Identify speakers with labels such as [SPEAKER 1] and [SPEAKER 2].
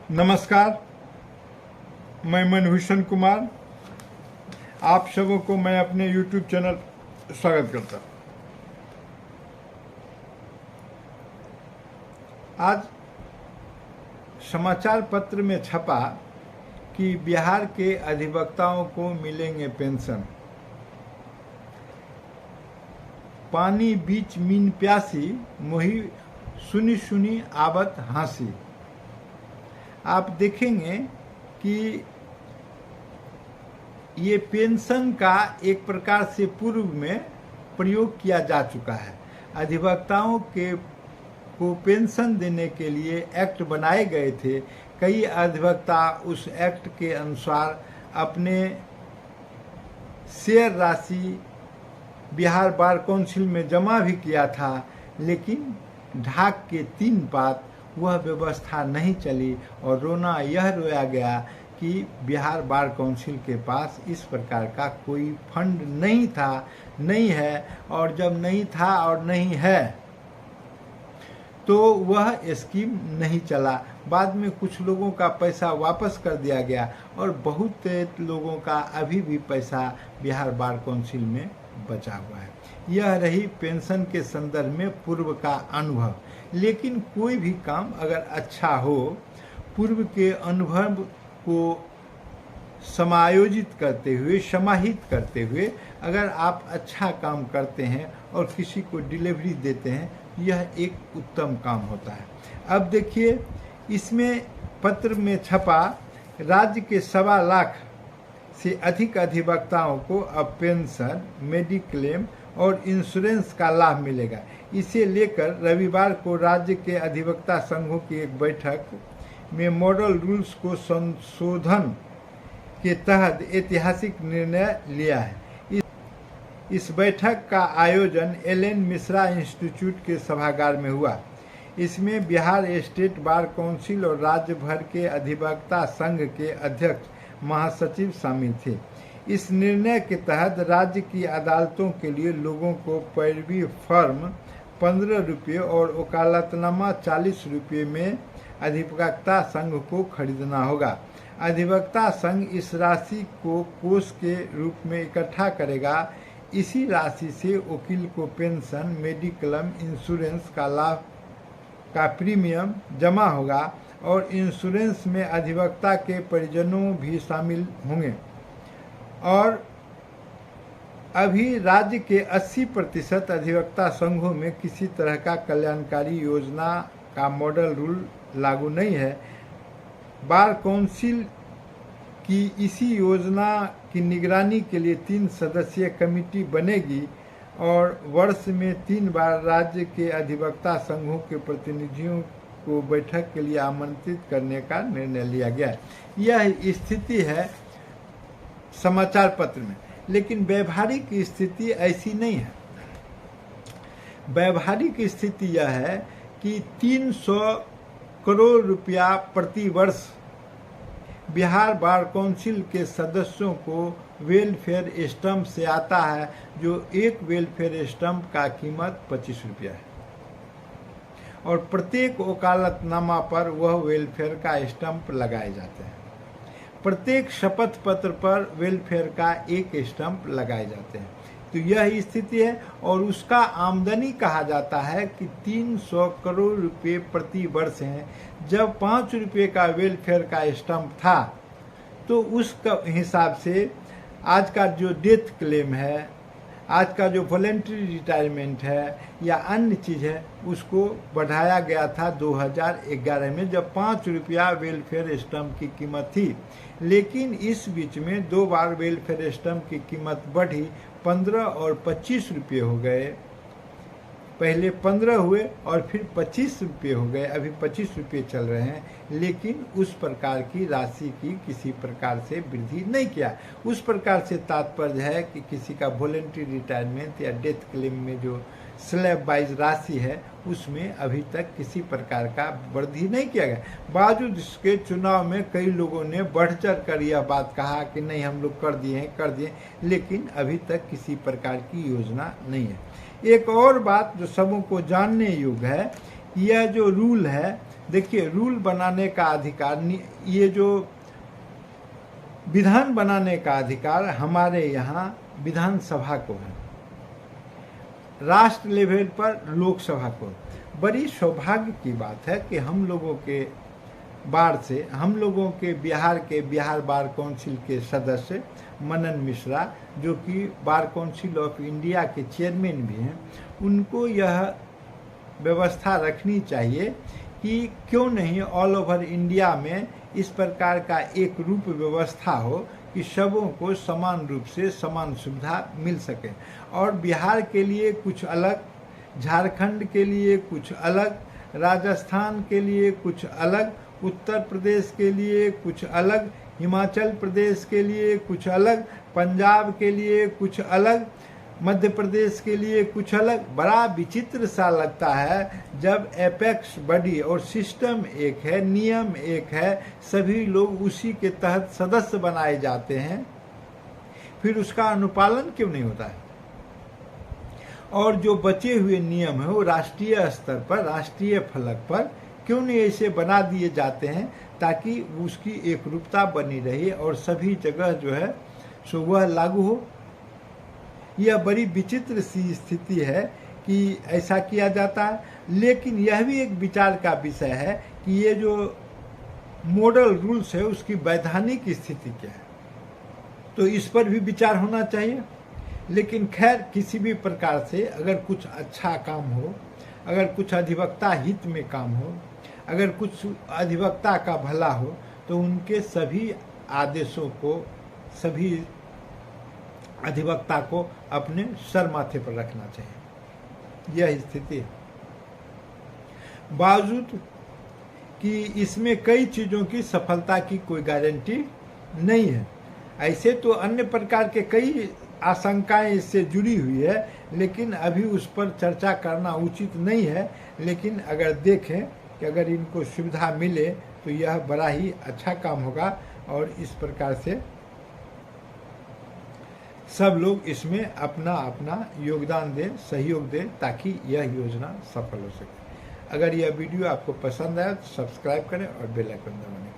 [SPEAKER 1] नमस्कार, मैं मनभूषण कुमार। आप सबों को मैं अपने YouTube चैनल स्वागत करता हूँ। आज समाचार पत्र में छपा कि बिहार के अधिवक्ताओं को मिलेंगे पेंशन। पानी बीच मीन प्यासी, मोही सुनी सुनी आवत हंसी। आप देखेंगे कि ये पेंशन का एक प्रकार से पूर्व में प्रयोग किया जा चुका है। अधिवक्ताओं को पेंशन देने के लिए एक्ट बनाए गए थे। कई अधिवक्ता उस एक्ट के अनुसार अपने शेयर राशि बिहार बार काउंसिल में जमा भी किया था, लेकिन ढाक के 3 पात वह व्यवस्था नहीं चली और रोना यह रोया गया कि बिहार बार काउंसिल के पास इस प्रकार का कोई फंड नहीं था, नहीं है, और जब नहीं था और नहीं है तो वह स्कीम नहीं चला। बाद में कुछ लोगों का पैसा वापस कर दिया गया और बहुत लोगों का अभी भी पैसा बिहार बार काउंसिल में बचा हुआ है। यह रही पेंशन के संदर्भ में पूर्व का अनुभव। लेकिन कोई भी काम अगर अच्छा हो, पूर्व के अनुभव को समायोजित करते हुए, समाहित करते हुए अगर आप अच्छा काम करते हैं और किसी को डिलीवरी देते हैं, यह एक उत्तम काम होता है। अब देखिए, इसमें पत्र में छपा राज्य के 1.25 लाख से अधिक अधिवक्ताओं को अब पेंशन, मेडिक्लेम और इंश्योरेंस का लाभ मिलेगा। इसे लेकर रविवार को राज्य के अधिवक्ता संघों की एक बैठक में मॉडल रूल्स को संशोधन के तहत ऐतिहासिक निर्णय लिया है। इस बैठक का आयोजन एल.एन. मिश्रा इंस्टीट्यूट के सभागार में हुआ। इसमें बिहार स्टेट बार काउंसिल और राज्य भर के अधिवक्ता संघ के अध्यक्ष महासचिव शामिल थे। इस निर्णय के तहत राज्य की अदालतों के लिए लोगों को पैरवी फर्म 15 रुपये और वकालतनामा 40 रुपये में अधिवक्ता संघ को खरीदना होगा। अधिवक्ता संघ इस राशि को कोष के रूप में इकट्ठा करेगा। इसी राशि से वकील को पेंशन, मेडिक्लेम, इंश्योरेंस का लाभ का प्रीमियम जमा होगा और इंश्योरेंस में अधिवक्ता के परिजनों भी शामिल होंगे। और अभी राज्य के 80% अधिवक्ता संघों में किसी तरह का कल्याणकारी योजना का मॉडल रूल लागू नहीं है। बार काउंसिल की इसी योजना की निगरानी के लिए 3 सदस्यीय कमेटी बनेगी और वर्ष में 3 बार राज्य के अधिवक्ता संघों के प्रतिनिधियों को बैठक के लिए आमंत्रित करने का निर्णय लिया गया। यह स्थिति है समाचार पत्र में, लेकिन व्यवहारिक स्थिति ऐसी नहीं है। व्यवहारिक स्थिति यह है कि 300 करोड़ रुपया प्रति वर्ष बिहार बार काउंसिल के सदस्यों को वेलफेयर स्टैंप से आता है, जो एक वेलफेयर स्टैंप का कीमत 25 रुपया है और प्रत्येक वकालतनामा पर वह वेलफेयर का स्टैंप लगाए जाते हैं। प्रत्येक शपथ पत्र पर वेलफेयर का एक स्टैंप लगाए जाते हैं। तो यह स्थिति है और उसका आमदनी कहा जाता है कि 300 करोड़ रुपए प्रति वर्ष हैं। जब 5 रुपये का वेलफेयर का स्टैंप था तो उस हिसाब से आज का जो डेथ क्लेम है, आज का जो वॉलेंट्री रिटायरमेंट है या अन्य चीज़ है, उसको बढ़ाया गया था 2011 में, जब 5 रुपया वेलफेयर स्टैंप की कीमत थी। लेकिन इस बीच में 2 बार वेलफेयर स्टैंप की कीमत बढ़ी, 15 और 25 रुपये हो गए। पहले 15 हुए और फिर 25 रुपये हो गए, अभी 25 रुपये चल रहे हैं। लेकिन उस प्रकार की राशि की किसी प्रकार से वृद्धि नहीं किया। उस प्रकार से तात्पर्य है कि किसी का वॉलेंट्री रिटायरमेंट या डेथ क्लेम में जो स्लैब वाइज राशि है, उसमें अभी तक किसी प्रकार का वृद्धि नहीं किया गया। बावजूद इसके चुनाव में कई लोगों ने बढ़ चढ़ कर यह बात कहा कि नहीं, हम लोग कर दिए, लेकिन अभी तक किसी प्रकार की योजना नहीं है। एक और बात जो सबों को जानने योग्य है, यह जो रूल है देखिए, रूल बनाने का अधिकार, ये जो विधान बनाने का अधिकार हमारे यहाँ विधानसभा को है, राष्ट्र लेवल पर लोकसभा को। बड़ी सौभाग्य की बात है कि हम लोगों के बार से, हम लोगों के बिहार बार काउंसिल के सदस्य मनन मिश्रा, जो कि बार काउंसिल ऑफ इंडिया के चेयरमैन भी हैं, उनको यह व्यवस्था रखनी चाहिए कि क्यों नहीं ऑल ओवर इंडिया में इस प्रकार का एक रूप व्यवस्था हो कि सबों को समान रूप से समान सुविधा मिल सके। और बिहार के लिए कुछ अलग, झारखंड के लिए कुछ अलग, राजस्थान के लिए कुछ अलग, उत्तर प्रदेश के लिए कुछ अलग, हिमाचल प्रदेश के लिए कुछ अलग, पंजाब के लिए कुछ अलग, मध्य प्रदेश के लिए कुछ अलग। बड़ा विचित्र सा लगता है जब एपेक्स बॉडी और सिस्टम एक है, नियम एक है, सभी लोग उसी के तहत सदस्य बनाए जाते हैं, फिर उसका अनुपालन क्यों नहीं होता है? और जो बचे हुए नियम है वो राष्ट्रीय स्तर पर, राष्ट्रीय फलक पर क्यों नहीं ऐसे बना दिए जाते हैं ताकि उसकी एकरूपता बनी रहे और सभी जगह जो है सो वह लागू हो। यह बड़ी विचित्र सी स्थिति है कि ऐसा किया जाता है। लेकिन यह भी एक विचार का विषय है कि ये जो मॉडल रूल्स है उसकी वैधानिक स्थिति क्या है, तो इस पर भी विचार होना चाहिए। लेकिन खैर, किसी भी प्रकार से अगर कुछ अच्छा काम हो, अगर कुछ अधिवक्ता हित में काम हो, अगर कुछ अधिवक्ता का भला हो, तो उनके सभी आदेशों को, सभी अधिवक्ता को अपने सर माथे पर रखना चाहिए। यह स्थिति है। बावजूद कि इसमें कई चीज़ों की सफलता की कोई गारंटी नहीं है। ऐसे तो अन्य प्रकार के कई आशंकाएं इससे जुड़ी हुई है, लेकिन अभी उस पर चर्चा करना उचित नहीं है। लेकिन अगर देखें कि अगर इनको सुविधा मिले तो यह बड़ा ही अच्छा काम होगा और इस प्रकार से सब लोग इसमें अपना अपना योगदान दें, सहयोग दें, ताकि यह योजना सफल हो सके। अगर यह वीडियो आपको पसंद आए तो सब्सक्राइब करें और बेल आइकन दबाने